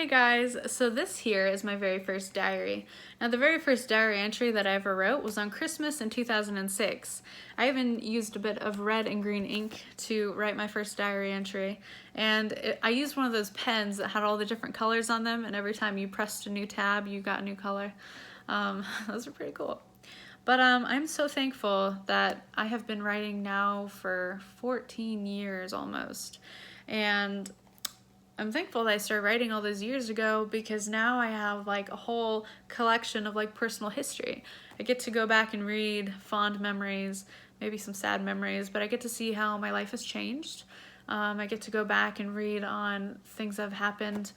Hey guys, so this here is my very first diary. Now the very first diary entry that I ever wrote was on Christmas in 2006. I even used a bit of red and green ink to write my first diary entry, and I used one of those pens that had all the different colors on them, and every time you pressed a new tab you got a new color. Those are pretty cool. But I'm so thankful that I have been writing now for 14 years almost, and I'm thankful that I started writing all those years ago because now I have like a whole collection of like personal history. I get to go back and read fond memories, maybe some sad memories, but I get to see how my life has changed. I get to go back and read on things that have happened.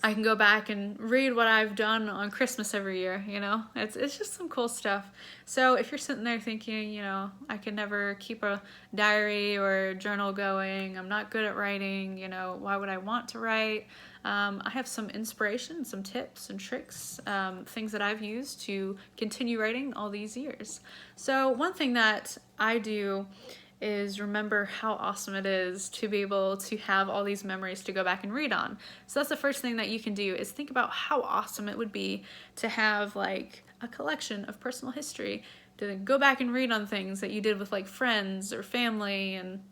I can go back and read what I've done on Christmas every year, you know? It's just some cool stuff. So if you're sitting there thinking, you know, I can never keep a diary or journal going, I'm not good at writing, you know, why would I want to write? I have some inspiration, some tips and tricks, things that I've used to continue writing all these years. So one thing that I do is remember how awesome it is to be able to have all these memories to go back and read on. So that's the first thing that you can do, is think about how awesome it would be to have like a collection of personal history, to go back and read on things that you did with like friends or family and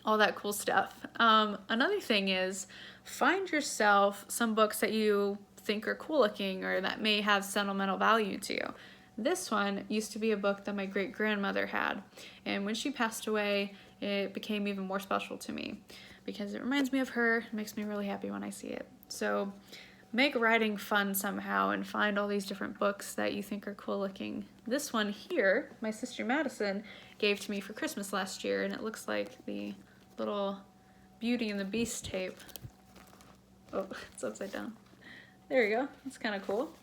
all that cool stuff. Another thing is find yourself some books that you think are cool looking or that may have sentimental value to you. This one used to be a book that my great-grandmother had, and when she passed away, it became even more special to me because it reminds me of her. It makes me really happy when I see it. So make writing fun somehow and find all these different books that you think are cool looking. This one here, my sister Madison gave to me for Christmas last year, and it looks like the little Beauty and the Beast tape. Oh, it's upside down. There you go. That's kind of cool.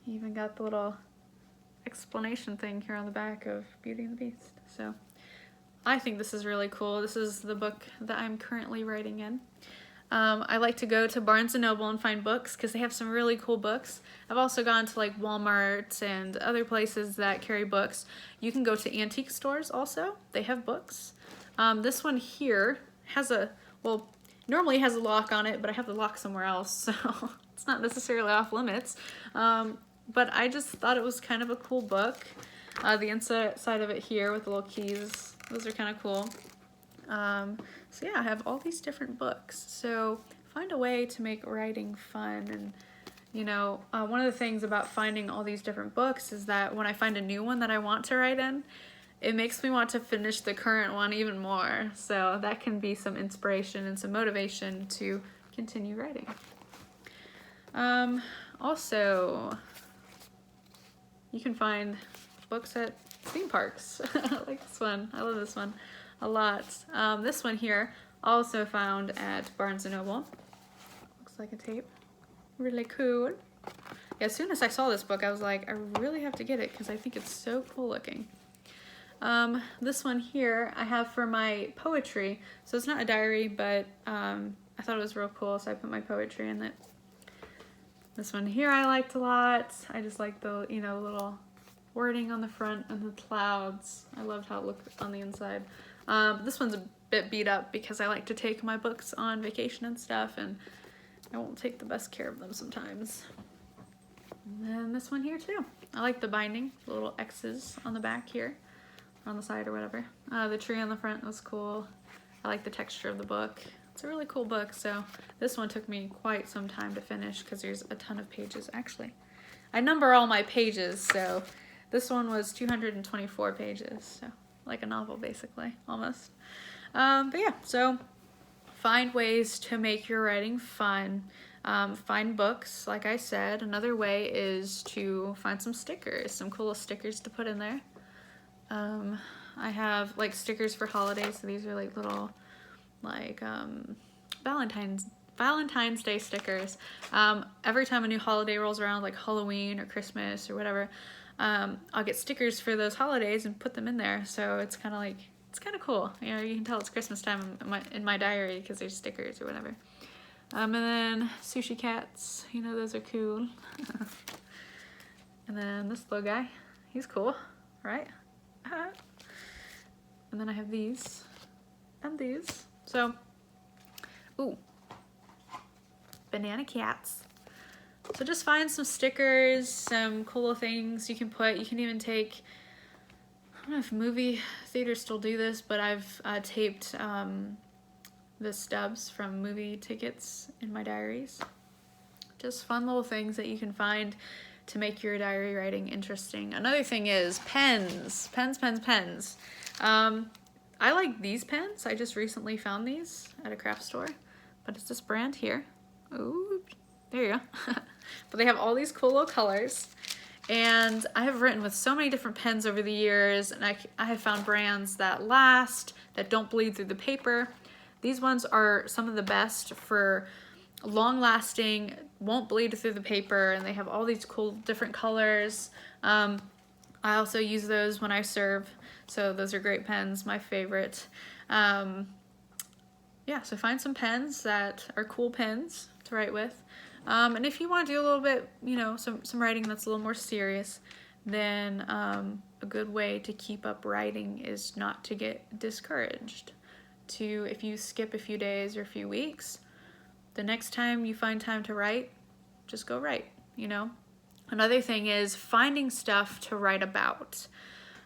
You even got the little explanation thing here on the back of Beauty and the Beast. So I think this is really cool. This is the book that I'm currently writing in. I like to go to Barnes & Noble and find books because they have some really cool books. I've also gone to like Walmart and other places that carry books. You can go to antique stores also. They have books. This one here has normally has a lock on it, but I have the lock somewhere else, so it's not necessarily off limits. But I just thought it was kind of a cool book. The inside of it here with the little keys, those are kind of cool. So yeah, I have all these different books. So find a way to make writing fun. And you know, one of the things about finding all these different books is that when I find a new one that I want to write in, it makes me want to finish the current one even more. So that can be some inspiration and some motivation to continue writing. Also, you can find books at theme parks. I like this one. I love this one a lot. This one here, also found at Barnes & Noble. Looks like a tape. Really cool. Yeah, as soon as I saw this book, I was like, I really have to get it because I think it's so cool looking. This one here I have for my poetry. So it's not a diary, but I thought it was real cool, so I put my poetry in it. This one here I liked a lot. I just like the, you know, little wording on the front and the clouds. I loved how it looked on the inside. This one's a bit beat up because I like to take my books on vacation and stuff, and I won't take the best care of them sometimes. And then this one here too. I like the binding, the little X's on the back here, on the side or whatever. The tree on the front was cool. I like the texture of the book. It's a really cool book, so this one took me quite some time to finish because there's a ton of pages. Actually, I number all my pages, so this one was 224 pages, so like a novel basically, almost. But yeah, so find ways to make your writing fun. Find books, like I said. Another way is to find some stickers, some cool stickers to put in there. I have like stickers for holidays, so these are like little like Valentine's Day stickers. Every time a new holiday rolls around, like Halloween or Christmas or whatever, I'll get stickers for those holidays and put them in there. So it's kind of cool. You know, you can tell it's Christmas time in my diary because there's stickers or whatever. And then sushi cats, you know, those are cool. And then this little guy, he's cool, right? And then I have these and these. So, ooh, banana cats. So just find some stickers, some cool little things you can put. You can even take, I don't know if movie theaters still do this, but I've taped the stubs from movie tickets in my diaries. Just fun little things that you can find to make your diary writing interesting. Another thing is pens. Pens. I like these pens. I just recently found these at a craft store, but it's this brand here. Ooh, there you go. But they have all these cool little colors. And I have written with so many different pens over the years, and I have found brands that last, that don't bleed through the paper. These ones are some of the best for long lasting, won't bleed through the paper, and they have all these cool different colors. I also use those when I serve, so those are great pens, my favorite. Yeah, so find some pens that are cool pens to write with. And if you want to do a little bit, you know, some writing that's a little more serious, then a good way to keep up writing is not to get discouraged. If you skip a few days or a few weeks, the next time you find time to write, just go write, you know? Another thing is finding stuff to write about.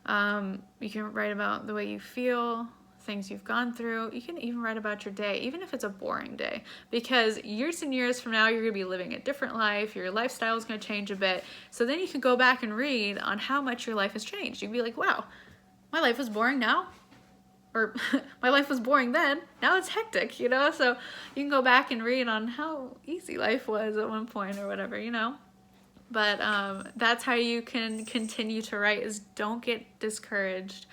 You can write about the way you feel, things you've gone through. You can even write about your day, even if it's a boring day, because years and years from now, you're gonna be living a different life. Your lifestyle is gonna change a bit. So then you can go back and read on how much your life has changed. You'd be like, wow, my life is boring now. Or my life was boring then, now it's hectic, you know? So you can go back and read on how easy life was at one point or whatever, you know? But that's how you can continue to write, is don't get discouraged.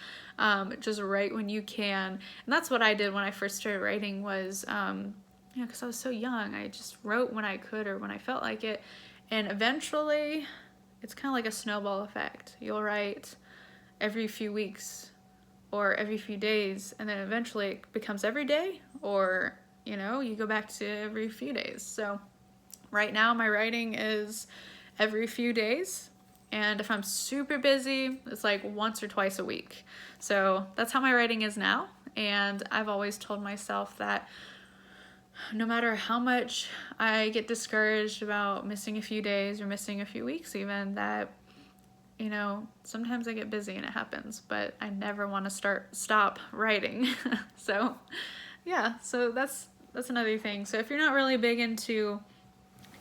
Just write when you can. And that's what I did when I first started writing was, you know, because I was so young, I just wrote when I could or when I felt like it. And eventually, it's kind of like a snowball effect. You'll write every few weeks or every few days, and then eventually it becomes every day, or, you know, you go back to every few days. So right now my writing is every few days, and if I'm super busy, it's like once or twice a week. So that's how my writing is now, and I've always told myself that no matter how much I get discouraged about missing a few days or missing a few weeks even, that, you know, sometimes I get busy and it happens, but I never want to stop writing. So yeah, so that's another thing. So if you're not really big into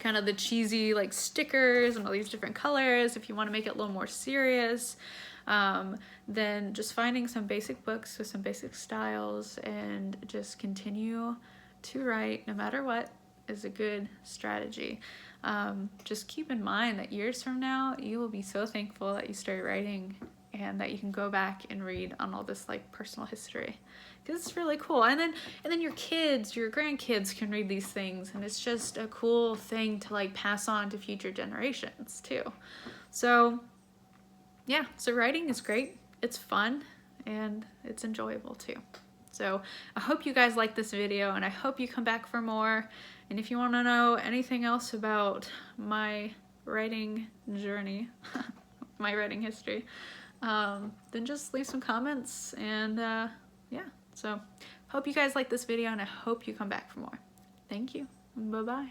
kind of the cheesy like stickers and all these different colors, if you want to make it a little more serious, then just finding some basic books with some basic styles and just continue to write no matter what is a good strategy. Just keep in mind that years from now, you will be so thankful that you started writing and that you can go back and read on all this like personal history, because it's really cool. And then your kids, your grandkids can read these things, and it's just a cool thing to like pass on to future generations too. So yeah, so writing is great. It's fun and it's enjoyable too. So I hope you guys like this video, and I hope you come back for more. And if you want to know anything else about my writing journey, my writing history, then just leave some comments. And yeah, so hope you guys like this video, and I hope you come back for more. Thank you. Bye-bye.